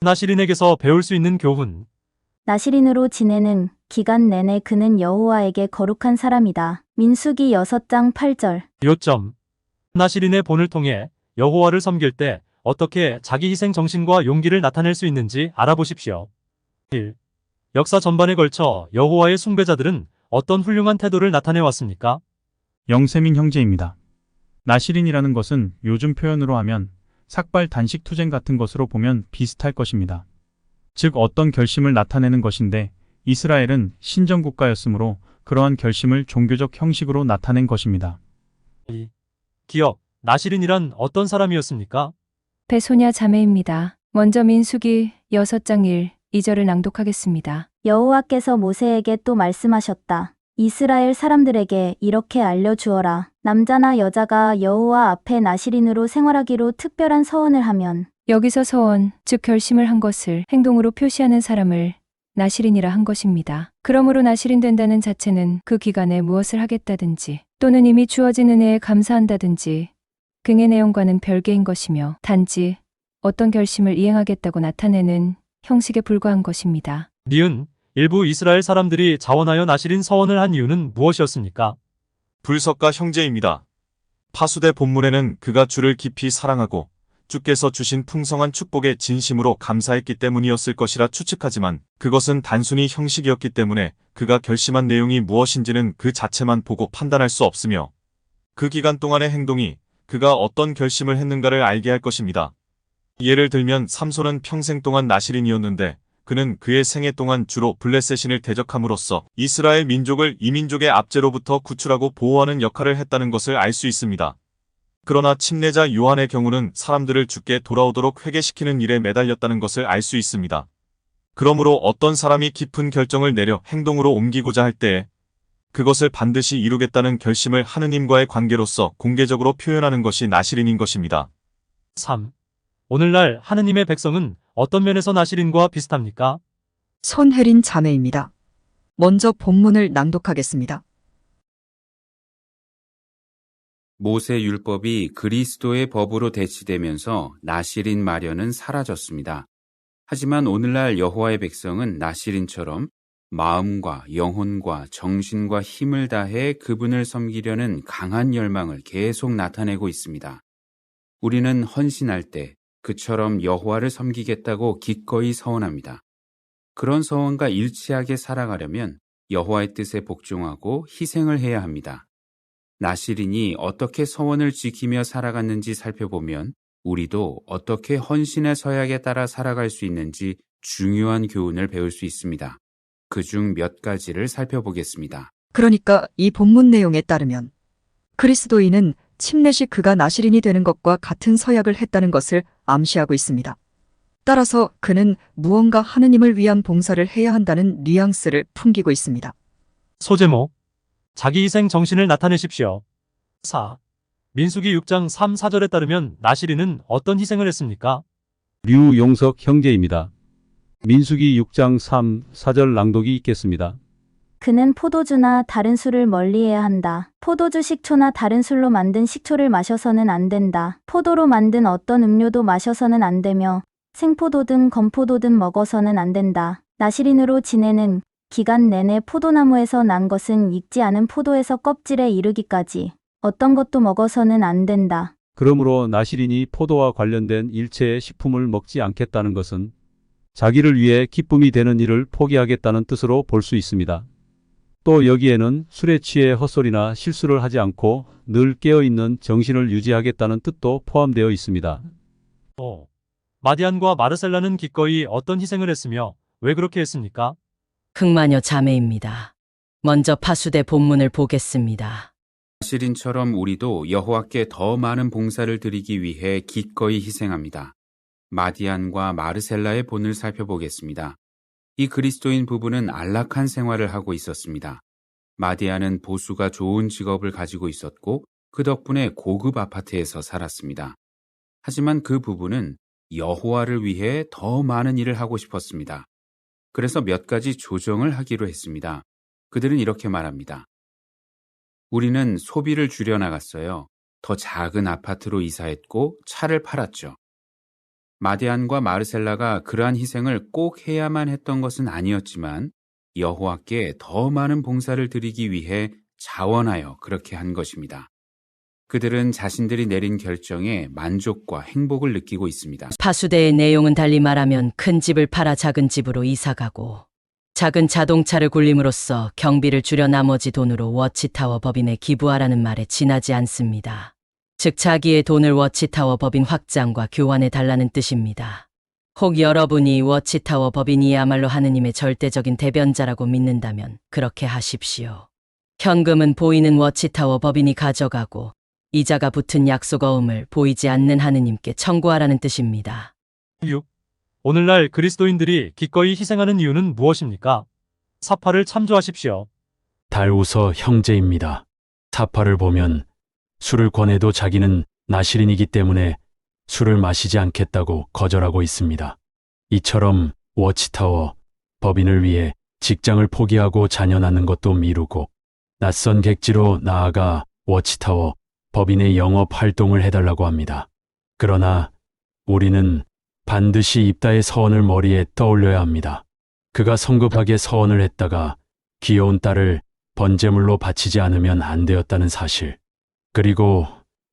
나시린에게서 배울 수 있는 교훈. 나시린으로 지내는 기간 내내 그는 여호와에게 거룩한 사람이다. 민수기 6장 8절. 요점. 나시린의 본을 통해 여호와를 섬길 때 어떻게 자기 희생 정신과 용기를 나타낼 수 있는지 알아보십시오. 1. 역사 전반에 걸쳐 여호와의 숭배자들은 어떤 훌륭한 태도를 나타내 왔습니까? 영세민 형제입니다. 나시린이라는 것은 요즘 표현으로 하면 삭발 단식 투쟁 같은 것으로 보면 비슷할 것입니다. 즉 어떤 결심을 나타내는 것인데 이스라엘은 신정국가였으므로 그러한 결심을 종교적 형식으로 나타낸 것입니다. 2. 기억. 나시린이란 어떤 사람이었습니까? 배소냐 자매입니다. 먼저 민수기 6장 1, 2절을 낭독하겠습니다. 여호와께서 모세에게 또 말씀하셨다. 이스라엘 사람들에게 이렇게 알려주어라. 남자나 여자가 여호와 앞에 나시린으로 생활하기로 특별한 서원을 하면 여기서 서원, 즉 결심을 한 것을 행동으로 표시하는 사람을 나시린이라 한 것입니다. 그러므로 나시린 된다는 자체는 그 기간에 무엇을 하겠다든지 또는 이미 주어진 은혜에 감사한다든지 등의 내용과는 별개인 것이며 단지 어떤 결심을 이행하겠다고 나타내는 형식에 불과한 것입니다. 니은. 일부 이스라엘 사람들이 자원하여 나시린 서원을 한 이유는 무엇이었습니까? 불석과 형제입니다. 파수대 본문에는 그가 주를 깊이 사랑하고 주께서 주신 풍성한 축복에 진심으로 감사했기 때문이었을 것이라 추측하지만 그것은 단순히 형식이었기 때문에 그가 결심한 내용이 무엇인지는 그 자체만 보고 판단할 수 없으며 그 기간 동안의 행동이 그가 어떤 결심을 했는가를 알게 할 것입니다. 예를 들면 삼손은 평생 동안 나시린이었는데 그는 그의 생애 동안 주로 블레셋신을 대적함으로써 이스라엘 민족을 이민족의 압제로부터 구출하고 보호하는 역할을 했다는 것을 알 수 있습니다. 그러나 침례자 요한의 경우는 사람들을 주께 돌아오도록 회개시키는 일에 매달렸다는 것을 알 수 있습니다. 그러므로 어떤 사람이 깊은 결정을 내려 행동으로 옮기고자 할 때에 그것을 반드시 이루겠다는 결심을 하느님과의 관계로서 공개적으로 표현하는 것이 나시린인 것입니다. 3. 오늘날 하느님의 백성은 어떤 면에서 나시린과 비슷합니까? 손혜린 자매입니다. 먼저 본문을 낭독하겠습니다. 모세 율법이 그리스도의 법으로 대치되면서 나시린 마련은 사라졌습니다. 하지만 오늘날 여호와의 백성은 나시린처럼 마음과 영혼과 정신과 힘을 다해 그분을 섬기려는 강한 열망을 계속 나타내고 있습니다. 우리는 헌신할 때 그처럼 여호와를 섬기겠다고 기꺼이 서원합니다. 그런 서원과 일치하게 살아가려면 여호와의 뜻에 복종하고 희생을 해야 합니다. 나시린이 어떻게 서원을 지키며 살아갔는지 살펴보면 우리도 어떻게 헌신의 서약에 따라 살아갈 수 있는지 중요한 교훈을 배울 수 있습니다. 그중 몇 가지를 살펴보겠습니다. 그러니까 이 본문 내용에 따르면 그리스도인은 침례 시 그가 나시린이 되는 것과 같은 서약을 했다는 것을 암시하고 있습니다. 따라서 그는 무언가 하느님을 위한 봉사를 해야 한다는 뉘앙스를 풍기고 있습니다. 소제목. 자기 희생 정신을 나타내십시오. 4. 민수기 6장 3, 4절에 따르면 나시린은 어떤 희생을 했습니까? 류용석 형제입니다. 민수기 6장 3, 4절 낭독이 있겠습니다. 그는 포도주나 다른 술을 멀리해야 한다. 포도주 식초나 다른 술로 만든 식초를 마셔서는 안 된다. 포도로 만든 어떤 음료도 마셔서는 안 되며 생포도든 건포도든 먹어서는 안 된다. 나시린으로 지내는 기간 내내 포도나무에서 난 것은 익지 않은 포도에서 껍질에 이르기까지 어떤 것도 먹어서는 안 된다. 그러므로 나시린이 포도와 관련된 일체의 식품을 먹지 않겠다는 것은 자기를 위해 기쁨이 되는 일을 포기하겠다는 뜻으로 볼 수 있습니다. 또 여기에는 술에 취해 헛소리나 실수를 하지 않고 늘 깨어있는 정신을 유지하겠다는 뜻도 포함되어 있습니다. 5. 마디안과 마르셀라는 기꺼이 어떤 희생을 했으며 왜 그렇게 했습니까? 흑마녀 자매입니다. 먼저 파수대 본문을 보겠습니다. 나시린처럼 우리도 여호와께 더 많은 봉사를 드리기 위해 기꺼이 희생합니다. 마디안과 마르셀라의 본을 살펴보겠습니다. 이 그리스도인 부부는 안락한 생활을 하고 있었습니다. 마디안은 보수가 좋은 직업을 가지고 있었고 그 덕분에 고급 아파트에서 살았습니다. 하지만 그 부부는 여호와를 위해 더 많은 일을 하고 싶었습니다. 그래서 몇 가지 조정을 하기로 했습니다. 그들은 이렇게 말합니다. 우리는 소비를 줄여나갔어요. 더 작은 아파트로 이사했고 차를 팔았죠. 마디안과 마르셀라가 그러한 희생을 꼭 해야만 했던 것은 아니었지만 여호와께 더 많은 봉사를 드리기 위해 자원하여 그렇게 한 것입니다. 그들은 자신들이 내린 결정에 만족과 행복을 느끼고 있습니다. 파수대의 내용은 달리 말하면 큰 집을 팔아 작은 집으로 이사가고 작은 자동차를 굴림으로써 경비를 줄여 나머지 돈으로 워치타워 법인에 기부하라는 말에 지나지 않습니다. 즉 자기의 돈을 워치타워 법인 확장과 교환해 달라는 뜻입니다. 혹 여러분이 워치타워 법인이야말로 하느님의 절대적인 대변자라고 믿는다면 그렇게 하십시오. 현금은 보이는 워치타워 법인이 가져가고 이자가 붙은 약속 어음을 보이지 않는 하느님께 청구하라는 뜻입니다. 6. 오늘날 그리스도인들이 기꺼이 희생하는 이유는 무엇입니까? 사파를 참조하십시오. 달우서 형제입니다. 사파를 보면 술을 권해도 자기는 나실인이기 때문에 술을 마시지 않겠다고 거절하고 있습니다. 이처럼 워치타워 법인을 위해 직장을 포기하고 자녀 낳는 것도 미루고 낯선 객지로 나아가 워치타워 법인의 영업 활동을 해달라고 합니다. 그러나 우리는 반드시 입다의 서원을 머리에 떠올려야 합니다. 그가 성급하게 서원을 했다가 귀여운 딸을 번제물로 바치지 않으면 안 되었다는 사실, 그리고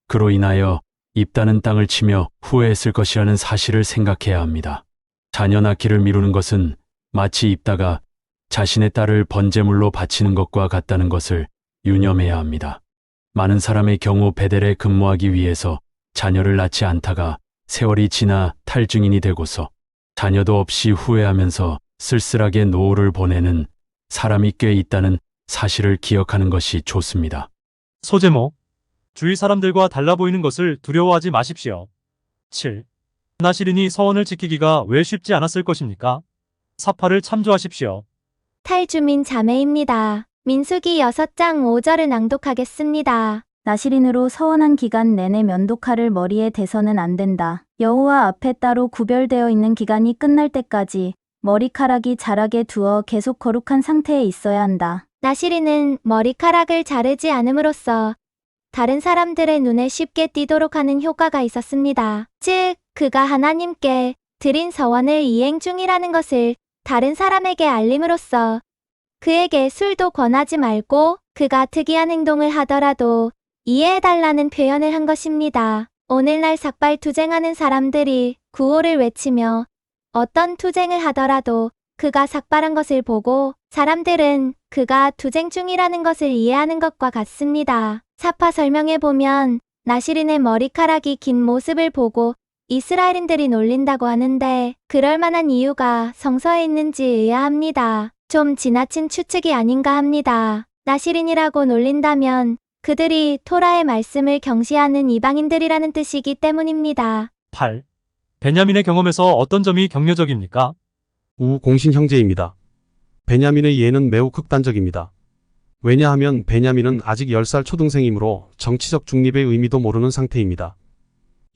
그로 인하여 입다는 땅을 치며 후회했을 것이라는 사실을 생각해야 합니다. 자녀 낳기를 미루는 것은 마치 입다가 자신의 딸을 번제물로 바치는 것과 같다는 것을 유념해야 합니다. 많은 사람의 경우 베델에 근무하기 위해서 자녀를 낳지 않다가 세월이 지나 탈증인이 되고서 자녀도 없이 후회하면서 쓸쓸하게 노후를 보내는 사람이 꽤 있다는 사실을 기억하는 것이 좋습니다. 소제목. 주위 사람들과 달라 보이는 것을 두려워하지 마십시오. 7. 나실인이 서원을 지키기가 왜 쉽지 않았을 것입니까? 사파를 참조하십시오. 탈주민 자매입니다. 민수기 6장 5절을 낭독하겠습니다. 나실인으로 서원한 기간 내내 면도칼을 머리에 대서는 안 된다. 여호와 앞에 따로 구별되어 있는 기간이 끝날 때까지 머리카락이 자라게 두어 계속 거룩한 상태에 있어야 한다. 나실인은 머리카락을 자르지 않음으로써 다른 사람들의 눈에 쉽게 띄도록 하는 효과가 있었습니다. 즉, 그가 하나님께 드린 서원을 이행 중이라는 것을 다른 사람에게 알림으로써 그에게 술도 권하지 말고 그가 특이한 행동을 하더라도 이해해달라는 표현을 한 것입니다. 오늘날 삭발 투쟁하는 사람들이 구호를 외치며 어떤 투쟁을 하더라도 그가 삭발한 것을 보고 사람들은 그가 투쟁 중이라는 것을 이해하는 것과 같습니다. 사파 설명에 보면 나실인의 머리카락이 긴 모습을 보고 이스라엘인들이 놀린다고 하는데 그럴 만한 이유가 성서에 있는지 의아합니다. 좀 지나친 추측이 아닌가 합니다. 나실인이라고 놀린다면 그들이 토라의 말씀을 경시하는 이방인들이라는 뜻이기 때문입니다. 8. 베냐민의 경험에서 어떤 점이 격려적입니까? 우공신 형제입니다. 베냐민의 예는 매우 극단적입니다. 왜냐하면 베냐민은 아직 10살 초등생이므로 정치적 중립의 의미도 모르는 상태입니다.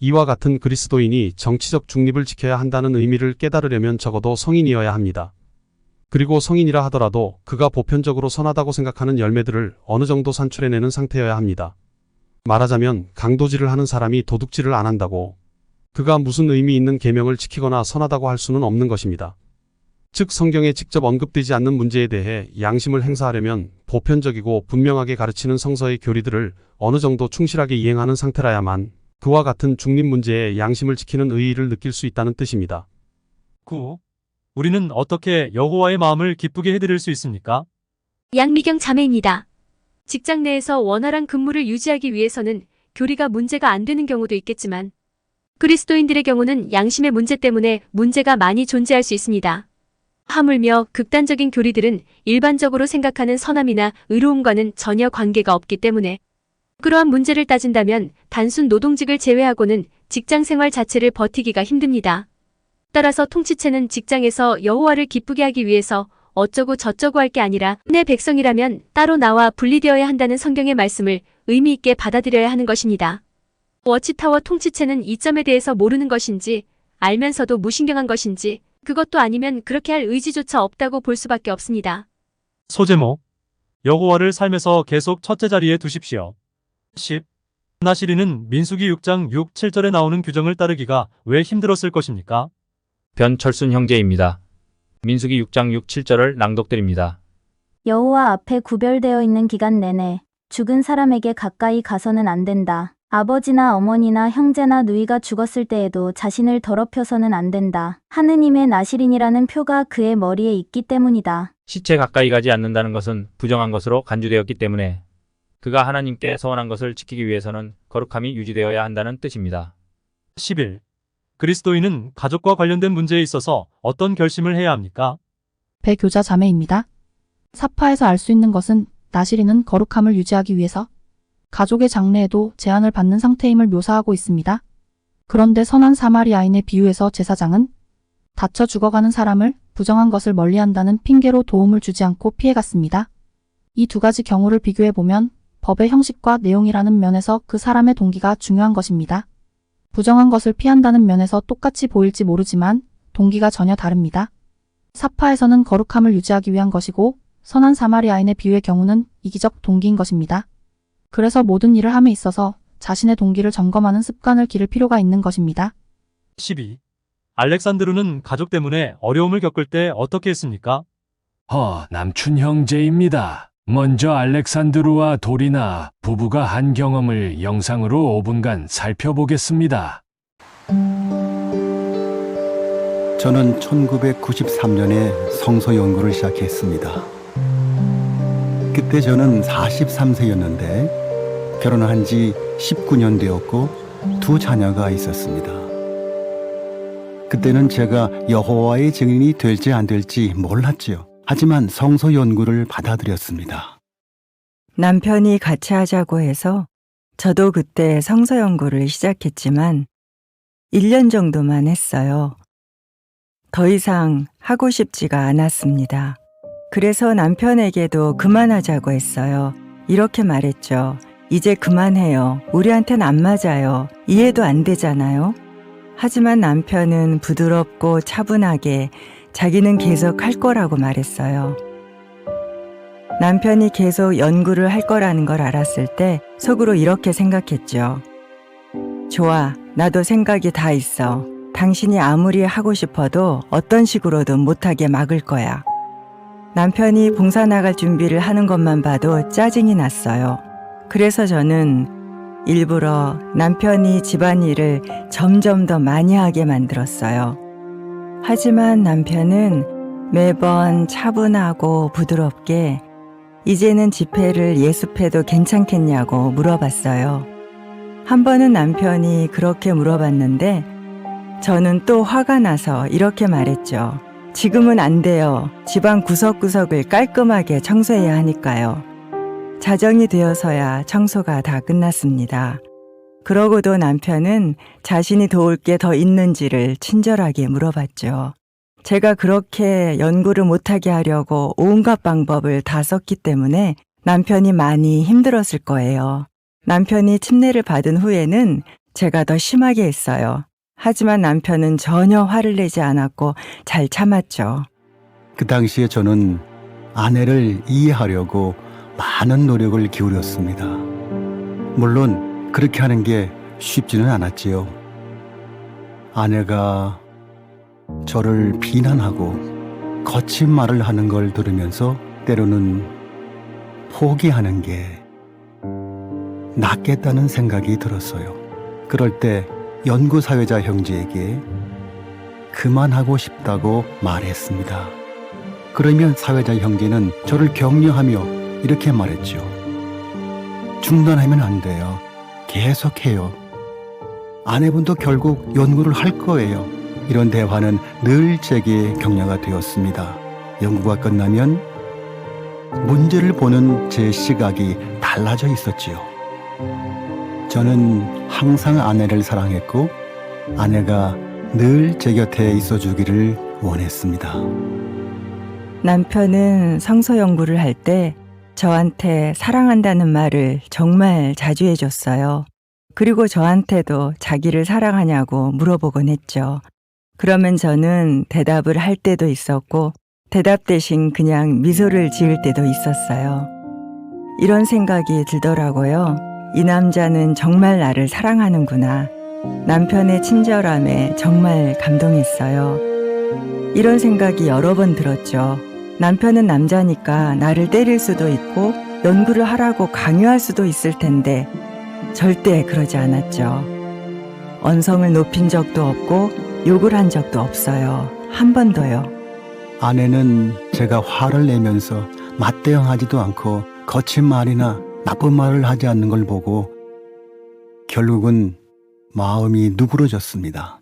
이와 같은 그리스도인이 정치적 중립을 지켜야 한다는 의미를 깨달으려면 적어도 성인이어야 합니다. 그리고 성인이라 하더라도 그가 보편적으로 선하다고 생각하는 열매들을 어느 정도 산출해내는 상태여야 합니다. 말하자면 강도질을 하는 사람이 도둑질을 안 한다고 그가 무슨 의미 있는 계명을 지키거나 선하다고 할 수는 없는 것입니다. 즉 성경에 직접 언급되지 않는 문제에 대해 양심을 행사하려면 보편적이고 분명하게 가르치는 성서의 교리들을 어느 정도 충실하게 이행하는 상태라야만 그와 같은 중립 문제에 양심을 지키는 의의를 느낄 수 있다는 뜻입니다. 9. 우리는 어떻게 여호와의 마음을 기쁘게 해드릴 수 있습니까? 양미경 자매입니다. 직장 내에서 원활한 근무를 유지하기 위해서는 교리가 문제가 안 되는 경우도 있겠지만 그리스도인들의 경우는 양심의 문제 때문에 문제가 많이 존재할 수 있습니다. 하물며 극단적인 교리들은 일반적으로 생각하는 선함이나 의로움과는 전혀 관계가 없기 때문에 그러한 문제를 따진다면 단순 노동직을 제외하고는 직장 생활 자체를 버티기가 힘듭니다. 따라서 통치체는 직장에서 여호와를 기쁘게 하기 위해서 어쩌고 저쩌고 할 게 아니라 내 백성이라면 따로 나와 분리되어야 한다는 성경의 말씀을 의미 있게 받아들여야 하는 것입니다. 워치타워 통치체는 이 점에 대해서 모르는 것인지 알면서도 무신경한 것인지 그것도 아니면 그렇게 할 의지조차 없다고 볼 수밖에 없습니다. 소제목. 여호와를 삶에서 계속 첫째 자리에 두십시오. 10. 나시린은 민수기 6장 6, 7절에 나오는 규정을 따르기가 왜 힘들었을 것입니까? 변철순 형제입니다. 민수기 6장 6, 7절을 낭독드립니다. 여호와 앞에 구별되어 있는 기간 내내 죽은 사람에게 가까이 가서는 안 된다. 아버지나 어머니나 형제나 누이가 죽었을 때에도 자신을 더럽혀서는 안 된다. 하느님의 나시린이라는 표가 그의 머리에 있기 때문이다. 시체 가까이 가지 않는다는 것은 부정한 것으로 간주되었기 때문에 그가 하나님께 서원한 것을 지키기 위해서는 거룩함이 유지되어야 한다는 뜻입니다. 11. 그리스도인은 가족과 관련된 문제에 있어서 어떤 결심을 해야 합니까? 배교자 자매입니다. 사파에서 알 수 있는 것은 나시린은 거룩함을 유지하기 위해서 가족의 장례에도 제한을 받는 상태임을 묘사하고 있습니다. 그런데 선한 사마리아인의 비유에서 제사장은 다쳐 죽어가는 사람을 부정한 것을 멀리한다는 핑계로 도움을 주지 않고 피해갔습니다. 이 두 가지 경우를 비교해보면 법의 형식과 내용이라는 면에서 그 사람의 동기가 중요한 것입니다. 부정한 것을 피한다는 면에서 똑같이 보일지 모르지만 동기가 전혀 다릅니다. 사파에서는 거룩함을 유지하기 위한 것이고 선한 사마리아인의 비유의 경우는 이기적 동기인 것입니다. 그래서 모든 일을 함에 있어서 자신의 동기를 점검하는 습관을 기를 필요가 있는 것입니다. 12. 알렉산드루는 가족 때문에 어려움을 겪을 때 어떻게 했습니까? 남춘 형제입니다. 먼저 알렉산드루와 도리나 부부가 한 경험을 영상으로 5분간 살펴보겠습니다. 저는 1993년에 성서 연구를 시작했습니다. 그때 저는 43세였는데 결혼한 지 19년 되었고 두 자녀가 있었습니다. 그때는 제가 여호와의 증인이 될지 안 될지 몰랐지요. 하지만 성서 연구를 받아들였습니다. 남편이 같이 하자고 해서 저도 그때 성서 연구를 시작했지만 1년 정도만 했어요. 더 이상 하고 싶지가 않았습니다. 그래서 남편에게도 그만하자고 했어요. 이렇게 말했죠. 이제 그만해요. 우리한텐 안 맞아요. 이해도 안 되잖아요. 하지만 남편은 부드럽고 차분하게 자기는 계속 할 거라고 말했어요. 남편이 계속 연구를 할 거라는 걸 알았을 때 속으로 이렇게 생각했죠. 좋아, 나도 생각이 다 있어. 당신이 아무리 하고 싶어도 어떤 식으로든 못하게 막을 거야. 남편이 봉사 나갈 준비를 하는 것만 봐도 짜증이 났어요. 그래서 저는 일부러 남편이 집안일을 점점 더 많이 하게 만들었어요. 하지만 남편은 매번 차분하고 부드럽게 이제는 집회를 예습해도 괜찮겠냐고 물어봤어요. 한 번은 남편이 그렇게 물어봤는데 저는 또 화가 나서 이렇게 말했죠. 지금은 안 돼요. 집안 구석구석을 깔끔하게 청소해야 하니까요. 자정이 되어서야 청소가 다 끝났습니다. 그러고도 남편은 자신이 도울 게 더 있는지를 친절하게 물어봤죠. 제가 그렇게 연구를 못하게 하려고 온갖 방법을 다 썼기 때문에 남편이 많이 힘들었을 거예요. 남편이 침례를 받은 후에는 제가 더 심하게 했어요. 하지만 남편은 전혀 화를 내지 않았고 잘 참았죠. 그 당시에 저는 아내를 이해하려고 많은 노력을 기울였습니다. 물론 그렇게 하는 게 쉽지는 않았지요. 아내가 저를 비난하고 거친 말을 하는 걸 들으면서 때로는 포기하는 게 낫겠다는 생각이 들었어요. 그럴 때 연구사회자 형제에게 그만하고 싶다고 말했습니다. 그러면 사회자 형제는 저를 격려하며 이렇게 말했죠. 중단하면 안 돼요. 계속해요. 아내분도 결국 연구를 할 거예요. 이런 대화는 늘 제게 격려가 되었습니다. 연구가 끝나면 문제를 보는 제 시각이 달라져 있었지요. 저는 항상 아내를 사랑했고 아내가 늘 제 곁에 있어주기를 원했습니다. 남편은 성서 연구를 할 때 저한테 사랑한다는 말을 정말 자주 해줬어요. 그리고 저한테도 자기를 사랑하냐고 물어보곤 했죠. 그러면 저는 대답을 할 때도 있었고 대답 대신 그냥 미소를 지을 때도 있었어요. 이런 생각이 들더라고요. 이 남자는 정말 나를 사랑하는구나. 남편의 친절함에 정말 감동했어요. 이런 생각이 여러 번 들었죠. 남편은 남자니까 나를 때릴 수도 있고 연구를 하라고 강요할 수도 있을 텐데 절대 그러지 않았죠. 언성을 높인 적도 없고 욕을 한 적도 없어요. 한 번도요. 아내는 제가 화를 내면서 맞대응하지도 않고 거친 말이나 나쁜 말을 하지 않는 걸 보고 결국은 마음이 누그러졌습니다.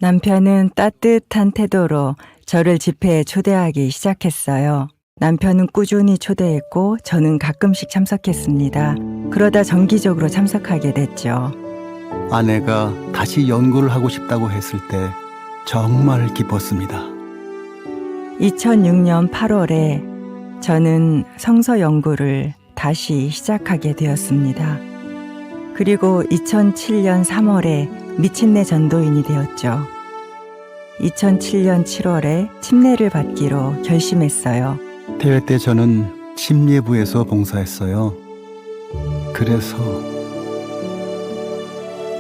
남편은 따뜻한 태도로 저를 집회에 초대하기 시작했어요. 남편은 꾸준히 초대했고 저는 가끔씩 참석했습니다. 그러다 정기적으로 참석하게 됐죠. 아내가 다시 연구를 하고 싶다고 했을 때 정말 기뻤습니다. 2006년 8월에 저는 성서 연구를 다시 시작하게 되었습니다. 그리고 2007년 3월에 미친내 전도인이 되었죠. 2007년 7월에 침례를 받기로 결심했어요. 대회 때 저는 침례부에서 봉사했어요. 그래서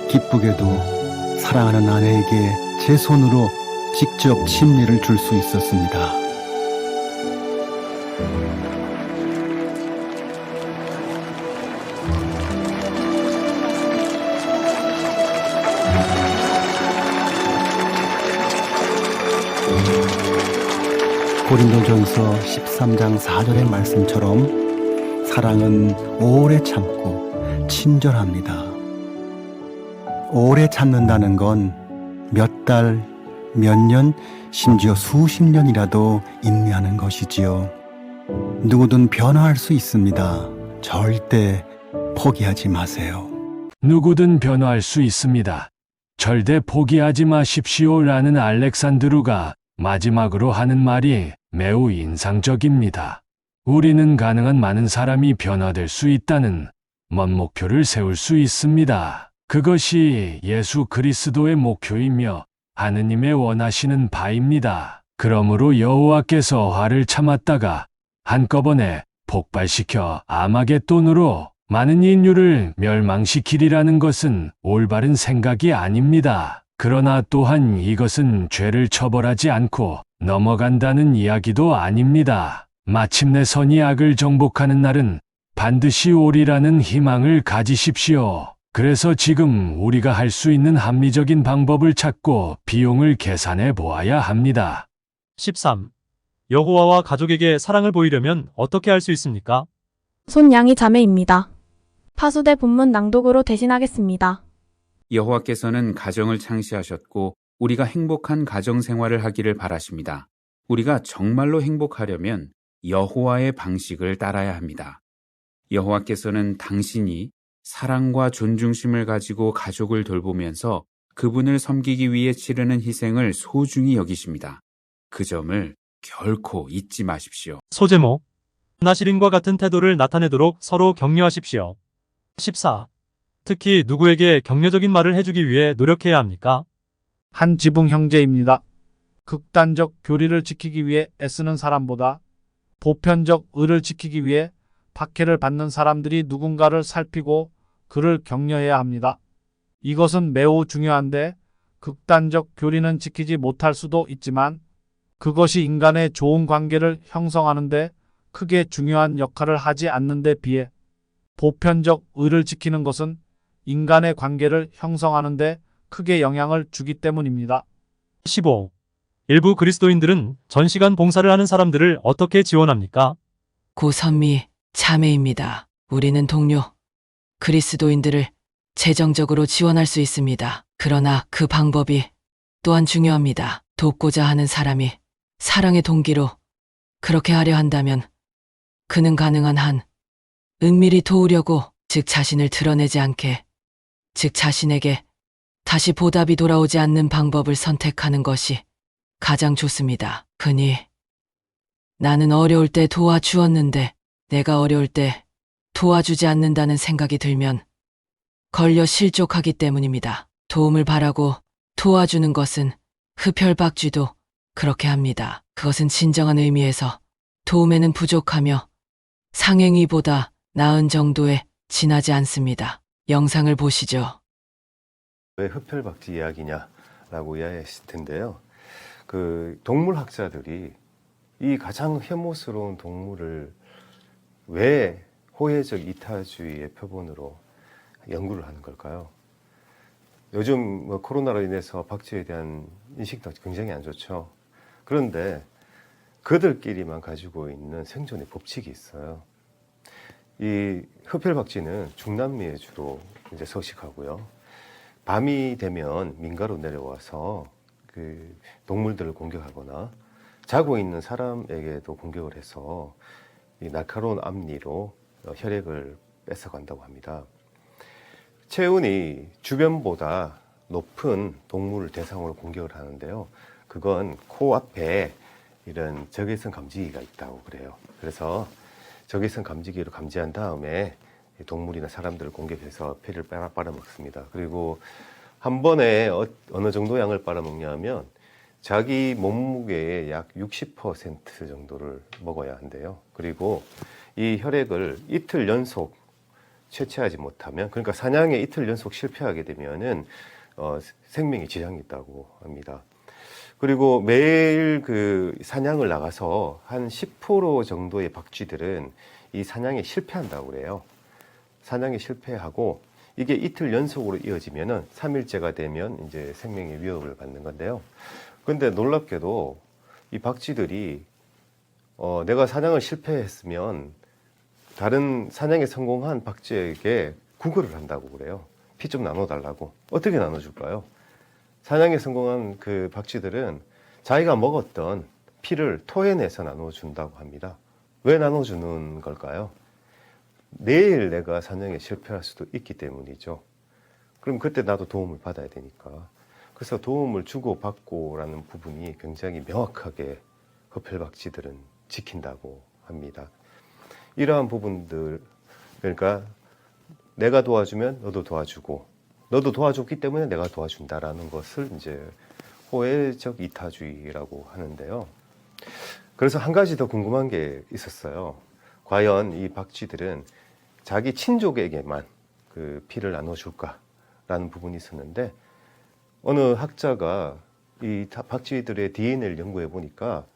기쁘게도 사랑하는 아내에게 제 손으로 직접 침례를 줄 수 있었습니다. 고린도전서 13장 4절의 말씀처럼 사랑은 오래 참고 친절합니다. 오래 참는다는 건 몇 달, 몇 년, 심지어 수십 년이라도 인내하는 것이지요. 누구든 변화할 수 있습니다. 절대 포기하지 마세요. 누구든 변화할 수 있습니다. 절대 포기하지 마십시오라는 알렉산드루가 마지막으로 하는 말이 매우 인상적입니다. 우리는 가능한 많은 사람이 변화될 수 있다는 먼 목표를 세울 수 있습니다. 그것이 예수 그리스도의 목표이며 하느님의 원하시는 바입니다. 그러므로 여호와께서 화를 참았다가 한꺼번에 폭발시켜 아마겟돈으로 많은 인류를 멸망시키리라는 것은 올바른 생각이 아닙니다. 그러나 또한 이것은 죄를 처벌하지 않고 넘어간다는 이야기도 아닙니다. 마침내 선이 악을 정복하는 날은 반드시 오리라는 희망을 가지십시오. 그래서 지금 우리가 할 수 있는 합리적인 방법을 찾고 비용을 계산해 보아야 합니다. 13. 여호와와 가족에게 사랑을 보이려면 어떻게 할 수 있습니까? 손양이 자매입니다. 파수대 본문 낭독으로 대신하겠습니다. 여호와께서는 가정을 창시하셨고 우리가 행복한 가정 생활을 하기를 바라십니다. 우리가 정말로 행복하려면 여호와의 방식을 따라야 합니다. 여호와께서는 당신이 사랑과 존중심을 가지고 가족을 돌보면서 그분을 섬기기 위해 치르는 희생을 소중히 여기십니다. 그 점을 결코 잊지 마십시오. 소제목. 나시린과 같은 태도를 나타내도록 서로 격려하십시오. 14. 특히 누구에게 격려적인 말을 해주기 위해 노력해야 합니까? 한 지붕 형제입니다. 극단적 교리를 지키기 위해 애쓰는 사람보다 보편적 의를 지키기 위해 박해를 받는 사람들이 누군가를 살피고 그를 격려해야 합니다. 이것은 매우 중요한데 극단적 교리는 지키지 못할 수도 있지만 그것이 인간의 좋은 관계를 형성하는데 크게 중요한 역할을 하지 않는 데 비해 보편적 의를 지키는 것은 인간의 관계를 형성하는 데 크게 영향을 주기 때문입니다. 15. 일부 그리스도인들은 전시간 봉사를 하는 사람들을 어떻게 지원합니까? 고선미 자매입니다. 우리는 동료 그리스도인들을 재정적으로 지원할 수 있습니다. 그러나 그 방법이 또한 중요합니다. 돕고자 하는 사람이 사랑의 동기로 그렇게 하려 한다면 그는 가능한 한 은밀히 도우려고 즉 자신을 드러내지 않게 즉 자신에게 다시 보답이 돌아오지 않는 방법을 선택하는 것이 가장 좋습니다. 흔히 나는 어려울 때 도와주었는데 내가 어려울 때 도와주지 않는다는 생각이 들면 걸려 실족하기 때문입니다. 도움을 바라고 도와주는 것은 흡혈박쥐도 그렇게 합니다. 그것은 진정한 의미에서 도움에는 부족하며 상행위보다 나은 정도의 지나지 않습니다. 영상을 보시죠. 왜 흡혈박쥐 이야기냐라고 이야기하실 텐데요. 그 동물학자들이 이 가장 혐오스러운 동물을 왜 호혜적 이타주의의 표본으로 연구를 하는 걸까요? 요즘 뭐 코로나로 인해서 박쥐에 대한 인식도 굉장히 안 좋죠. 그런데 그들끼리만 가지고 있는 생존의 법칙이 있어요. 이 흡혈박쥐는 중남미에 주로 이제 서식하고요. 밤이 되면 민가로 내려와서 그 동물들을 공격하거나 자고 있는 사람에게도 공격을 해서 이 날카로운 앞니로 혈액을 뺏어간다고 합니다. 체온이 주변보다 높은 동물을 대상으로 공격을 하는데요. 그건 코앞에 이런 적외선 감지기가 있다고 그래요. 그래서 적외선 감지기로 감지한 다음에 동물이나 사람들을 공격해서 피를 빨아먹습니다. 그리고 한 번에 어느 정도 양을 빨아먹냐면 자기 몸무게의 약 60% 정도를 먹어야 한대요. 그리고 이 혈액을 이틀 연속 채취하지 못하면, 그러니까 사냥에 이틀 연속 실패하게 되면은 생명에 지장이 있다고 합니다. 그리고 매일 그 사냥을 나가서 한 10% 정도의 박쥐들은 이 사냥에 실패한다고 그래요. 사냥에 실패하고 이게 이틀 연속으로 이어지면은 3일째가 되면 이제 생명의 위협을 받는 건데요. 근데 놀랍게도 이 박쥐들이 내가 사냥을 실패했으면 다른 사냥에 성공한 박쥐에게 구걸을 한다고 그래요. 피 좀 나눠달라고. 어떻게 나눠줄까요? 사냥에 성공한 그 박쥐들은 자기가 먹었던 피를 토해내서 나눠준다고 합니다. 왜 나눠주는 걸까요? 내일 내가 사냥에 실패할 수도 있기 때문이죠. 그럼 그때 나도 도움을 받아야 되니까. 그래서 도움을 주고받고라는 부분이 굉장히 명확하게 흡혈박쥐들은 지킨다고 합니다. 이러한 부분들, 그러니까 내가 도와주면 너도 도와주고, 너도 도와줬기 때문에 내가 도와준다라는 것을 이제 호혜적 이타주의라고 하는데요. 그래서 한 가지 더 궁금한 게 있었어요. 과연 이 박쥐들은 자기 친족에게만 그 피를 나눠줄까라는 부분이 있었는데, 어느 학자가 이 박쥐들의 DNA를 연구해 보니까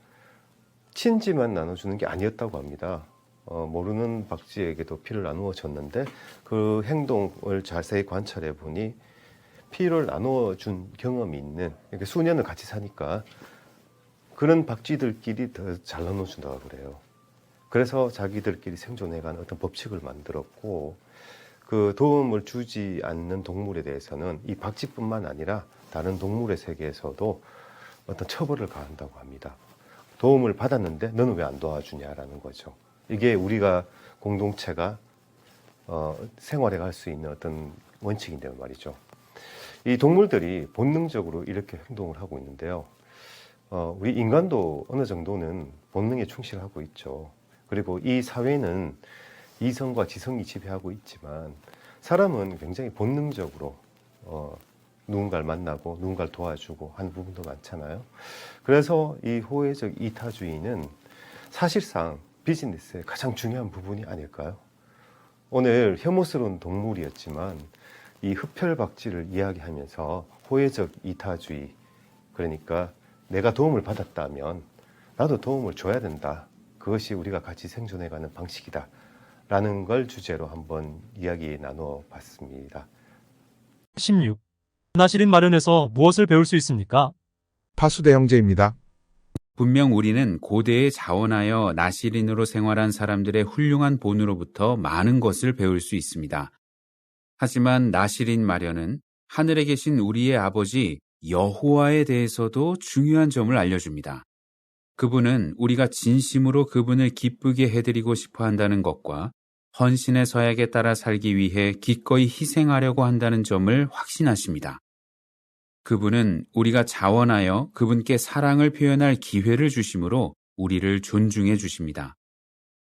친지만 나눠주는 게 아니었다고 합니다. 모르는 박쥐에게도 피를 나누어 줬는데 그 행동을 자세히 관찰해 보니 피를 나누어 준 경험이 있는, 이렇게 수년을 같이 사니까 그런 박쥐들끼리 더 잘 나눠준다고 그래요. 그래서 자기들끼리 생존해가는 어떤 법칙을 만들었고, 그 도움을 주지 않는 동물에 대해서는 이 박쥐뿐만 아니라 다른 동물의 세계에서도 어떤 처벌을 가한다고 합니다. 도움을 받았는데 너는 왜 안 도와주냐라는 거죠. 이게 우리가 공동체가 생활해 갈 수 있는 어떤 원칙인데 말이죠. 이 동물들이 본능적으로 이렇게 행동을 하고 있는데요. 우리 인간도 어느 정도는 본능에 충실하고 있죠. 그리고 이 사회는 이성과 지성이 지배하고 있지만 사람은 굉장히 본능적으로 누군가를 만나고 누군가를 도와주고 하는 부분도 많잖아요. 그래서 이 호혜적 이타주의는 사실상 비즈니스의 가장 중요한 부분이 아닐까요? 오늘 혐오스러운 동물이었지만 이 흡혈박쥐를 이야기하면서 호혜적 이타주의, 그러니까 내가 도움을 받았다면 나도 도움을 줘야 된다. 그것이 우리가 같이 생존해가는 방식이다. 라는 걸 주제로 한번 이야기 나누어 봤습니다. 16. 나시린 마련에서 무엇을 배울 수 있습니까? 파수대 형제입니다. 분명 우리는 고대에 자원하여 나시린으로 생활한 사람들의 훌륭한 본으로부터 많은 것을 배울 수 있습니다. 하지만 나시린 마련은 하늘에 계신 우리의 아버지 여호와에 대해서도 중요한 점을 알려줍니다. 그분은 우리가 진심으로 그분을 기쁘게 해드리고 싶어 한다는 것과 헌신의 서약에 따라 살기 위해 기꺼이 희생하려고 한다는 점을 확신하십니다. 그분은 우리가 자원하여 그분께 사랑을 표현할 기회를 주심으로 우리를 존중해 주십니다.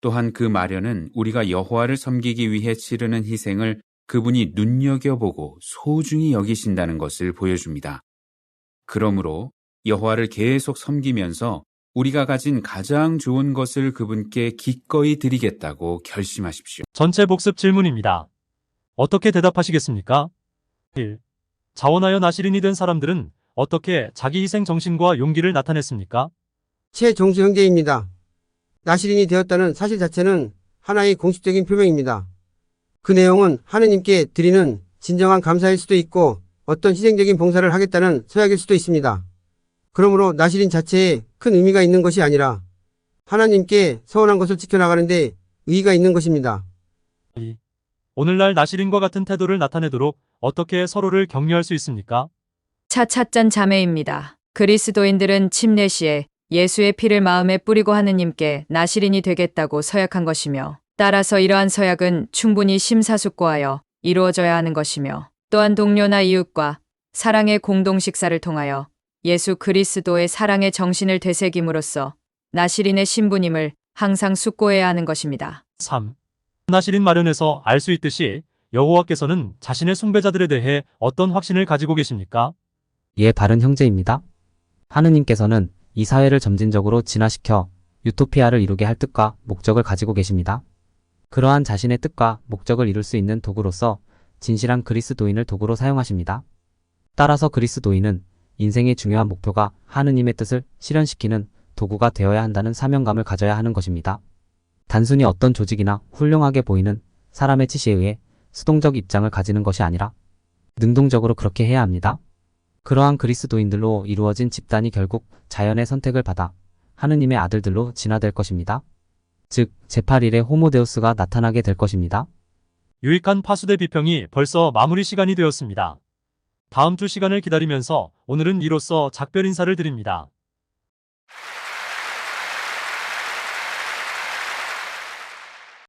또한 그 마련은 우리가 여호와를 섬기기 위해 치르는 희생을 그분이 눈여겨보고 소중히 여기신다는 것을 보여줍니다. 그러므로 여호와를 계속 섬기면서 우리가 가진 가장 좋은 것을 그분께 기꺼이 드리겠다고 결심하십시오. 전체 복습 질문입니다. 어떻게 대답하시겠습니까? 1. 자원하여 나시린이 된 사람들은 어떻게 자기 희생 정신과 용기를 나타냈습니까? 최종수 형제입니다. 나시린이 되었다는 사실 자체는 하나의 공식적인 표명입니다. 그 내용은 하느님께 드리는 진정한 감사일 수도 있고 어떤 희생적인 봉사를 하겠다는 서약일 수도 있습니다. 그러므로 나시린 자체에 큰 의미가 있는 것이 아니라 하나님께 서원한 것을 지켜나가는데 의의가 있는 것입니다. 2. 오늘날 나시린과 같은 태도를 나타내도록 어떻게 서로를 격려할 수 있습니까? 차찻잔 자매입니다. 그리스도인들은 침례 시에 예수의 피를 마음에 뿌리고 하느님께 나시린이 되겠다고 서약한 것이며 따라서 이러한 서약은 충분히 심사숙고하여 이루어져야 하는 것이며 또한 동료나 이웃과 사랑의 공동 식사를 통하여 예수 그리스도의 사랑의 정신을 되새김으로써 나시린의 신부님을 항상 숙고해야 하는 것입니다. 3. 나시린 마련에서 알 수 있듯이 여호와께서는 자신의 숭배자들에 대해 어떤 확신을 가지고 계십니까? 예, 바른 형제입니다. 하느님께서는 이 사회를 점진적으로 진화시켜 유토피아를 이루게 할 뜻과 목적을 가지고 계십니다. 그러한 자신의 뜻과 목적을 이룰 수 있는 도구로서 진실한 그리스도인을 도구로 사용하십니다. 따라서 그리스도인은 인생의 중요한 목표가 하느님의 뜻을 실현시키는 도구가 되어야 한다는 사명감을 가져야 하는 것입니다. 단순히 어떤 조직이나 훌륭하게 보이는 사람의 지시에 의해 수동적 입장을 가지는 것이 아니라 능동적으로 그렇게 해야 합니다. 그러한 그리스도인들로 이루어진 집단이 결국 자연의 선택을 받아 하느님의 아들들로 진화될 것입니다. 즉, 제8일에 호모데우스가 나타나게 될 것입니다. 유익한 파수대 비평이 벌써 마무리 시간이 되었습니다. 다음 주 시간을 기다리면서 오늘은 이로써 작별 인사를 드립니다.